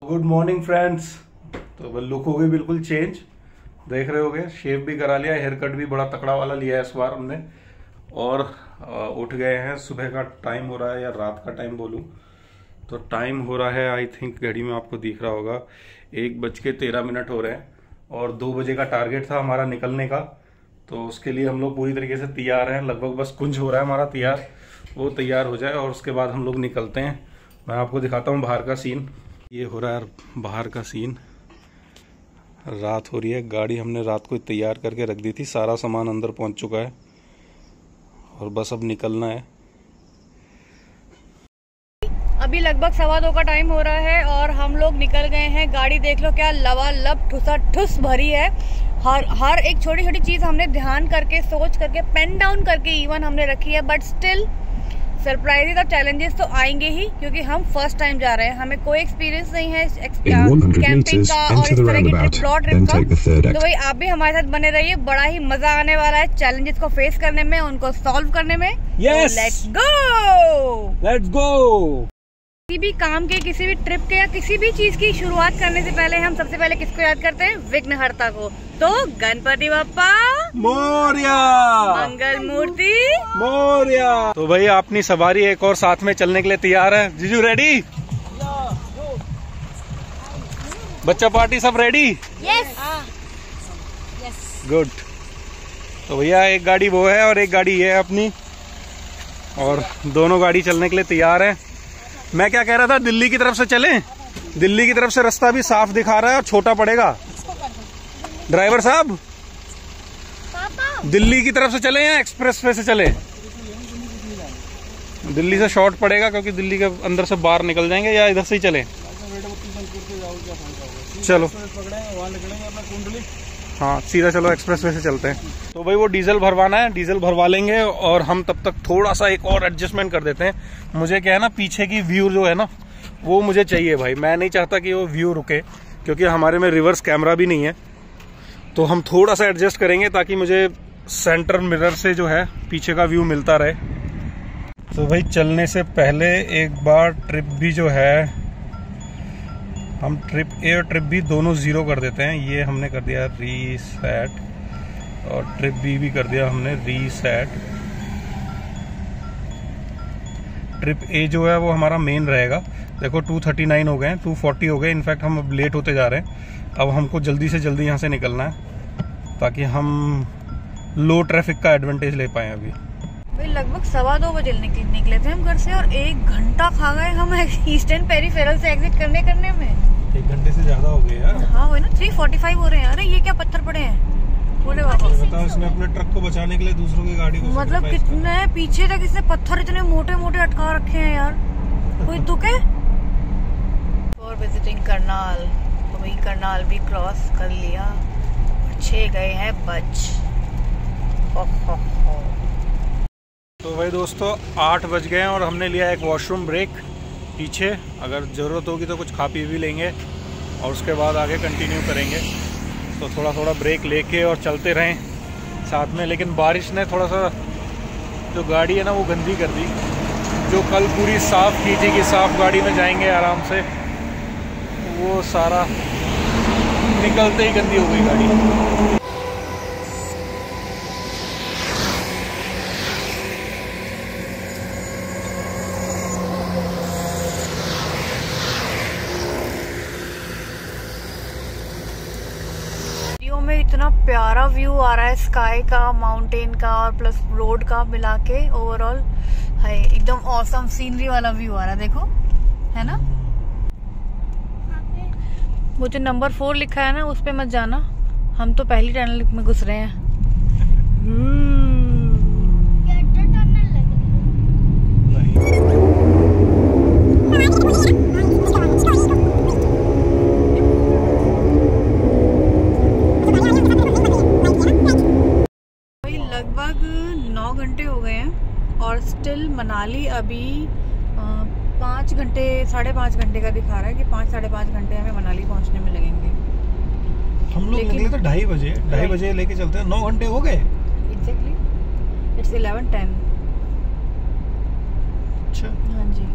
Good morning friends. तो look हो गई बिल्कुल चेंज, देख रहे होगे। शेव भी करा लिया, हेयर कट भी बड़ा तकड़ा वाला लिया है इस बार हमने। और उठ गए हैं, सुबह का टाइम हो रहा है या रात का टाइम बोलूं तो टाइम हो रहा है, आई थिंक घड़ी में आपको दिख रहा होगा 1:13 हो रहे हैं। और 2 बजे का टारगेट था हमारा निकलने का, तो उसके लिए हम लोग पूरी तरीके से तैयार हैं। लगभग बस कुंज हो रहा है हमारा तैयार, वो तैयार हो जाए और उसके बाद हम लोग निकलते हैं। मैं आपको दिखाता हूँ बाहर का सीन। ये हो रहा है बाहर का सीन, रात हो रही है। गाड़ी हमने रात को तैयार करके रख दी थी, सारा सामान अंदर पहुंच चुका है और बस अब निकलना है। अभी लगभग 2:15 का टाइम हो रहा है और हम लोग निकल गए हैं। गाड़ी देख लो क्या लबालब ठुसा ठुस भरी है। हर एक छोटी छोटी चीज हमने ध्यान करके सोच करके पेन डाउन करके इवन हमने रखी है। बट स्टिल सरप्राइजेस और चैलेंजेस तो आएंगे ही, क्योंकि हम फर्स्ट टाइम जा रहे हैं, हमें कोई एक्सपीरियंस नहीं है कैंपिंग का और इस तरह की ट्रिप का। तो भाई आप भी हमारे साथ बने रहिए, बड़ा ही मजा आने वाला है चैलेंजेस को फेस करने में, उनको सॉल्व करने में। Let's go. किसी भी काम के, किसी भी ट्रिप के या किसी भी चीज की शुरुआत करने से पहले हम सबसे पहले किसको याद करते हैं? विघ्नहर्ता को। तो गणपति बप्पा मोरया, मंगल मूर्ति मोरया। तो भाई अपनी सवारी एक और साथ में चलने के लिए तैयार है। जीजू रेडी? बच्चा पार्टी सब रेडी? यस। गुड। तो भैया एक गाड़ी वो है और एक गाड़ी ये है अपनी, और दोनों गाड़ी चलने के लिए तैयार है। मैं क्या कह रहा था, दिल्ली की तरफ से चलें? दिल्ली की तरफ से रास्ता भी साफ दिखा रहा है और छोटा पड़ेगा। ड्राइवर साहब, दिल्ली की तरफ से चलें या एक्सप्रेस वे से चलें? दिल्ली से शॉर्ट पड़ेगा क्योंकि दिल्ली के अंदर से बाहर निकल जाएंगे, या इधर से ही चलें? चलो हाँ सीधा चलो, एक्सप्रेस वे से चलते हैं। तो भाई वो डीजल भरवाना है, डीजल भरवा लेंगे और हम तब तक थोड़ा सा एक और एडजस्टमेंट कर देते हैं। मुझे क्या है ना, पीछे की व्यू जो है ना वो मुझे चाहिए भाई। मैं नहीं चाहता कि वो व्यू रुके, क्योंकि हमारे में रिवर्स कैमरा भी नहीं है। तो हम थोड़ा सा एडजस्ट करेंगे ताकि मुझे सेंटर मिरर से जो है पीछे का व्यू मिलता रहे। तो भाई चलने से पहले एक बार ट्रिप भी जो है, हम ट्रिप ए और ट्रिप बी दोनों 0 कर देते हैं। ये हमने कर दिया रीसेट, और ट्रिप बी भी कर दिया हमने रीसेट। ट्रिप ए जो है वो हमारा मेन रहेगा। देखो 239 हो गए, 240 हो गए। इनफैक्ट हम अब लेट होते जा रहे हैं। अब हमको जल्दी से जल्दी यहाँ से निकलना है ताकि हम लो ट्रैफिक का एडवांटेज ले पाए। अभी भाई लगभग 2:15 बजे निकले थे हम घर से और 1 घंटा खा गए हम ईस्टर्न पेरिफेरल से एग्जिट करने में। 1 घंटे से ज्यादा हो गए यार। हाँ वही ना, 3:45 हो रहे हैं। अरे ये क्या पत्थर पड़े हैं बोले बाबा। बताओ, इसने अपने ट्रक को बचाने के लिए दूसरों की गाड़ी को, मतलब कितने पीछे तक इसने पत्थर इतने मोटे मोटे अटका रखे हैं यार, कोई तुक है। और विजिटिंग करनाल, तो वही करनाल भी क्रॉस कर लिया। 6 गए हैं बच। तो भाई दोस्तों 8 बज गए हैं और हमने लिया एक वॉशरूम ब्रेक पीछे। अगर ज़रूरत होगी तो कुछ खा पी भी लेंगे और उसके बाद आगे कंटिन्यू करेंगे। तो थोड़ा थोड़ा ब्रेक लेके और चलते रहें साथ में। लेकिन बारिश ने थोड़ा सा जो गाड़ी है ना वो गंदी कर दी। जो कल पूरी साफ़ की थी कि साफ़ गाड़ी में जाएंगे आराम से, वो सारा निकलते ही गंदी हो गई गाड़ी। में इतना प्यारा व्यू आ रहा है स्काई का, माउंटेन का और प्लस रोड का मिला के। ओवरऑल है एकदम ऑसम सीनरी वाला व्यू आ रहा है, देखो है ना। वो जो नंबर 4 लिखा है ना उस पे मत जाना, हम तो पहली टनल में घुस रहे हैं। लगभग 9 घंटे हो गए हैं और स्टिल मनाली अभी 5 घंटे 5.5 घंटे का दिखा रहा है कि 5-5.5 घंटे हमें मनाली पहुंचने में लगेंगे। हम लोग निकले तो 2:30 बजे लेके चलते हैं, 9 घंटे हो गए। Exactly, it's 11:10। अच्छा हाँ जी।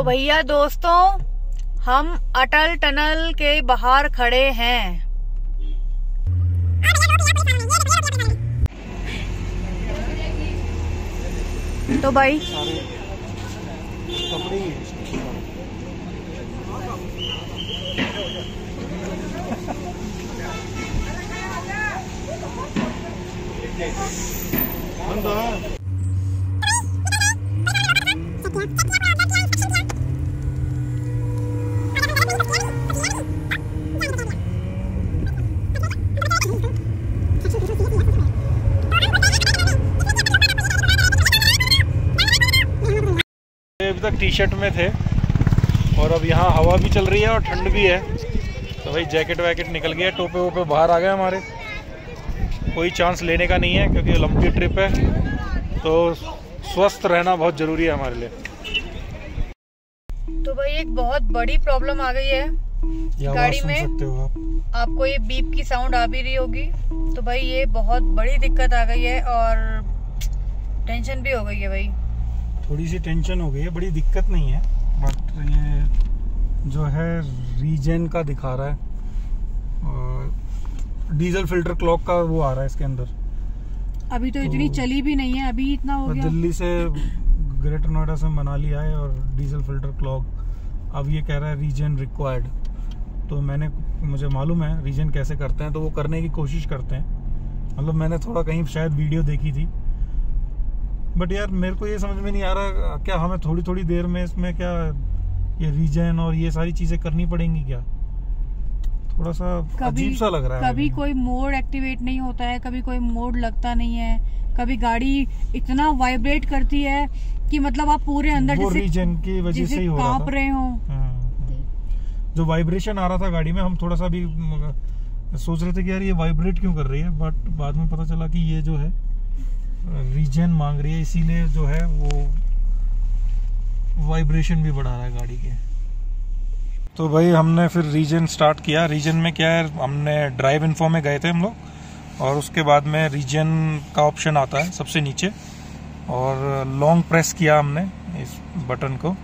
भैया दोस्तों, हम अटल टनल के बाहर खड़े हैं। तो भाई अभी तक टी शर्ट में थे और अब यहाँ हवा भी चल रही है और ठंड भी है, तो भाई जैकेट वैकेट निकल गया, टोपे वोपे बाहर आ गए हमारे। कोई चांस लेने का नहीं है क्योंकि लंबी ट्रिप है, तो स्वस्थ रहना बहुत ज़रूरी है हमारे लिए। तो भाई एक बहुत बड़ी प्रॉब्लम आ गई है गाड़ी में। सकते हो आप। आपको ये बीप की साउंड आ भी रही होगी। तो भाई ये बहुत बड़ी दिक्कत आ गई है और टेंशन भी हो गई है भाई। थोड़ी सी टेंशन हो गई है, बड़ी दिक्कत नहीं है, बट ये जो है रीजन का दिखा रहा है और डीजल फिल्टर क्लॉक का वो आ रहा है इसके अंदर। अभी तो इतनी चली भी नहीं है, अभी इतना हो गया। दिल्ली से ग्रेटर नोएडा से मनाली आए और डीजल फिल्टर क्लॉक, अब ये कह रहा है रीजन रिक्वायर्ड। तो मुझे मालूम है रीजन कैसे करते हैं, तो वो करने की कोशिश करते हैं। मतलब मैंने थोड़ा कहीं शायद वीडियो देखी थी, बट यार मेरे को ये समझ में नहीं आ रहा क्या हमें थोड़ी थोड़ी देर में इसमें क्या ये रीजन और ये सारी चीजें करनी पड़ेंगी क्या? थोड़ा सा अजीब सा लग रहा है। कभी कोई मोड एक्टिवेट नहीं होता है, कभी कोई मोड लगता नहीं है, कभी गाड़ी इतना वाइब्रेट करती है कि मतलब आप पूरे अंदर वो रीजन की वजह से ही हो रहा था, कांप रहे हो। जो वाइब्रेशन आ रहा था गाड़ी में, हम थोड़ा सा भी सोच रहे थे कि यार ये वाइब्रेट क्यों कर रही है, बट बाद में पता चला कि ये जो है रीजन मांग रही है, इसीलिए जो है वो वाइब्रेशन भी बढ़ा रहा है गाड़ी के। तो भाई हमने फिर रीजन स्टार्ट किया। रीजन में क्या है, हमने ड्राइव इन्फो में गए थे हम लोग, और उसके बाद में रीजन का ऑप्शन आता है सबसे नीचे, और लॉन्ग प्रेस किया हमने इस बटन को,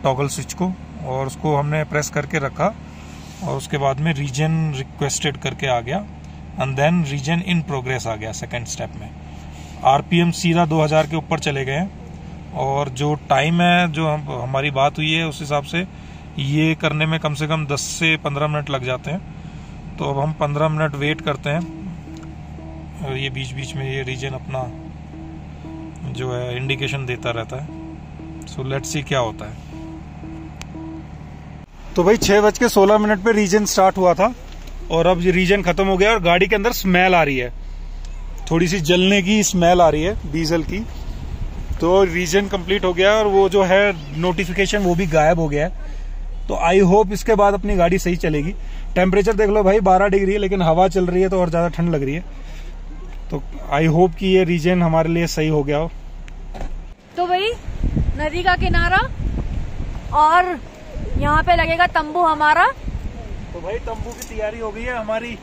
टॉगल स्विच को, और उसको हमने प्रेस करके रखा, और उसके बाद में रीजन रिक्वेस्टेड करके आ गया, and then reason in progress आ गया सेकेंड स्टेप में। आरपीएम सीधा 2000 के ऊपर चले गए हैं, और जो टाइम है जो हमारी बात हुई है उस हिसाब से ये करने में कम से कम 10 से 15 मिनट लग जाते हैं। तो अब हम 15 मिनट वेट करते हैं, और ये बीच बीच में ये रीजन अपना जो है इंडिकेशन देता रहता है। सो लेट्स सी क्या होता है। तो भाई 6:16 पे रीजन स्टार्ट हुआ था, और अब ये रीजन खत्म हो गया और गाड़ी के अंदर स्मेल आ रही है, थोड़ी सी जलने की स्मेल आ रही है डीजल की। तो रीजन कंप्लीट हो गया और वो जो है नोटिफिकेशन वो भी गायब हो गया है। तो आई होप इसके बाद अपनी गाड़ी सही चलेगी। टेम्परेचर देख लो भाई 12 डिग्री है, लेकिन हवा चल रही है तो और ज्यादा ठंड लग रही है। तो आई होप कि ये रीजन हमारे लिए सही हो गया हो। तो भाई नदी का किनारा, और यहाँ पे लगेगा तंबू हमारा। तो भाई तंबू की तैयारी हो गई है हमारी।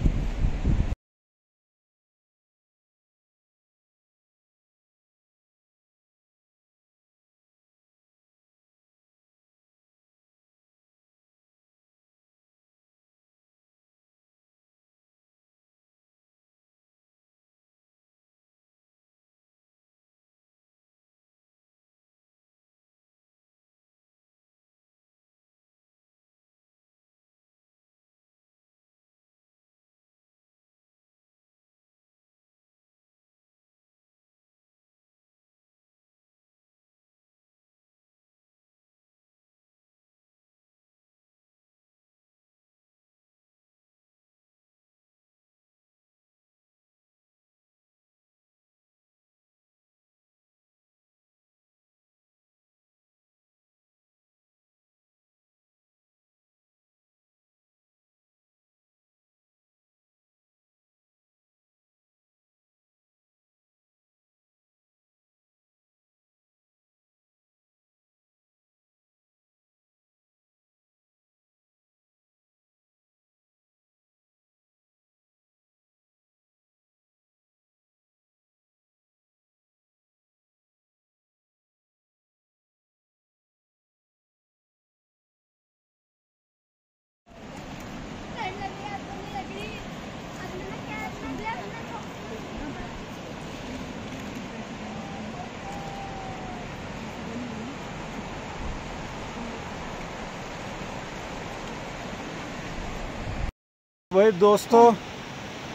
भाई दोस्तों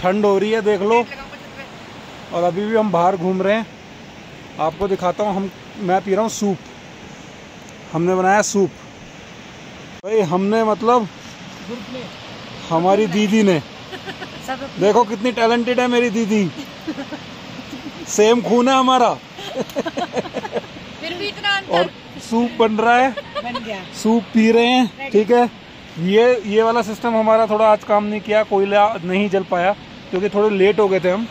ठंड हो रही है, देख लो, और अभी भी हम बाहर घूम रहे हैं। आपको दिखाता हूँ, मैं पी रहा हूँ सूप। हमने बनाया सूप भाई, हमने मतलब हमारी दीदी ने, देखो कितनी टैलेंटेड है मेरी दीदी, सेम खून है हमारा। फिर भी इतना अंतर। और सूप बन रहा है, बन गया, सूप पी रहे हैं, ठीक है। ये वाला सिस्टम हमारा थोड़ा आज काम नहीं किया, कोयला नहीं जल पाया क्योंकि थोड़े लेट हो गए थे हम,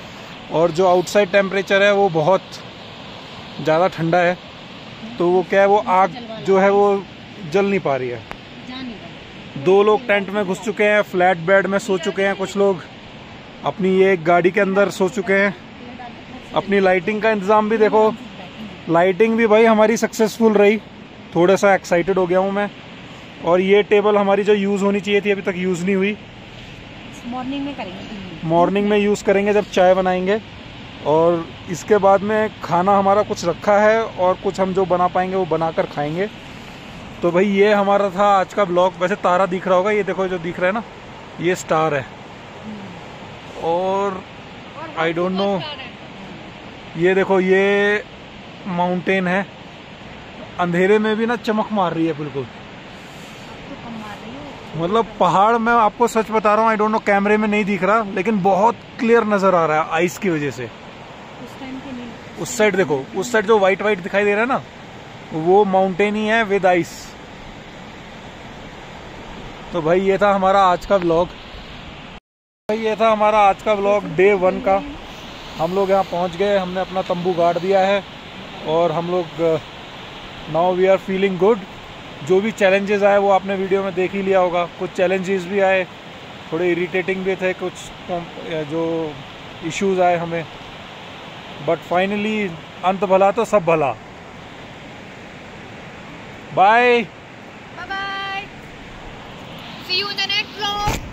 और जो आउटसाइड टेम्परेचर है वो बहुत ज़्यादा ठंडा है, तो वो क्या है, वो आग जो है वो जल नहीं पा रही है। 2 लोग टेंट में घुस चुके हैं, फ्लैट बेड में सो चुके हैं, कुछ लोग अपनी ये गाड़ी के अंदर सो चुके हैं। अपनी लाइटिंग का इंतज़ाम भी देखो, लाइटिंग भी भाई हमारी सक्सेसफुल रही, थोड़ा सा एक्साइटेड हो गया हूँ मैं। और ये टेबल हमारी जो यूज़ होनी चाहिए थी अभी तक यूज़ नहीं हुई, मॉर्निंग में करेंगे, मॉर्निंग में यूज़ करेंगे जब चाय बनाएंगे। और इसके बाद में खाना हमारा कुछ रखा है और कुछ हम जो बना पाएंगे वो बनाकर खाएंगे। तो भाई ये हमारा था आज का ब्लॉग। वैसे तारा दिख रहा होगा, ये देखो जो दिख रहा है ना, ये स्टार है। और आई डोंट नो, ये देखो ये माउंटेन है, अंधेरे में भी ना चमक मार रही है बिल्कुल, मतलब पहाड़। मैं आपको सच बता रहा हूँ, आई डोंट नो कैमरे में नहीं दिख रहा, लेकिन बहुत क्लियर नजर आ रहा है आइस की वजह से। उस साइड देखो, उस साइड जो व्हाइट व्हाइट दिखाई दे रहा है ना, वो माउंटेन ही है विद आइस। तो भाई ये था हमारा आज का व्लॉग, भाई ये था हमारा आज का व्लॉग डे 1 का। हम लोग यहाँ पहुँच गए, हमने अपना तंबू गाड़ दिया है और हम लोग now we are feeling good. जो भी चैलेंजेस आए वो आपने वीडियो में देख ही लिया होगा। कुछ चैलेंजेस भी आए, थोड़े इरिटेटिंग भी थे, कुछ जो इश्यूज आए हमें, बट फाइनली अंत भला तो सब भला। Bye bye bye, see you in the next vlog.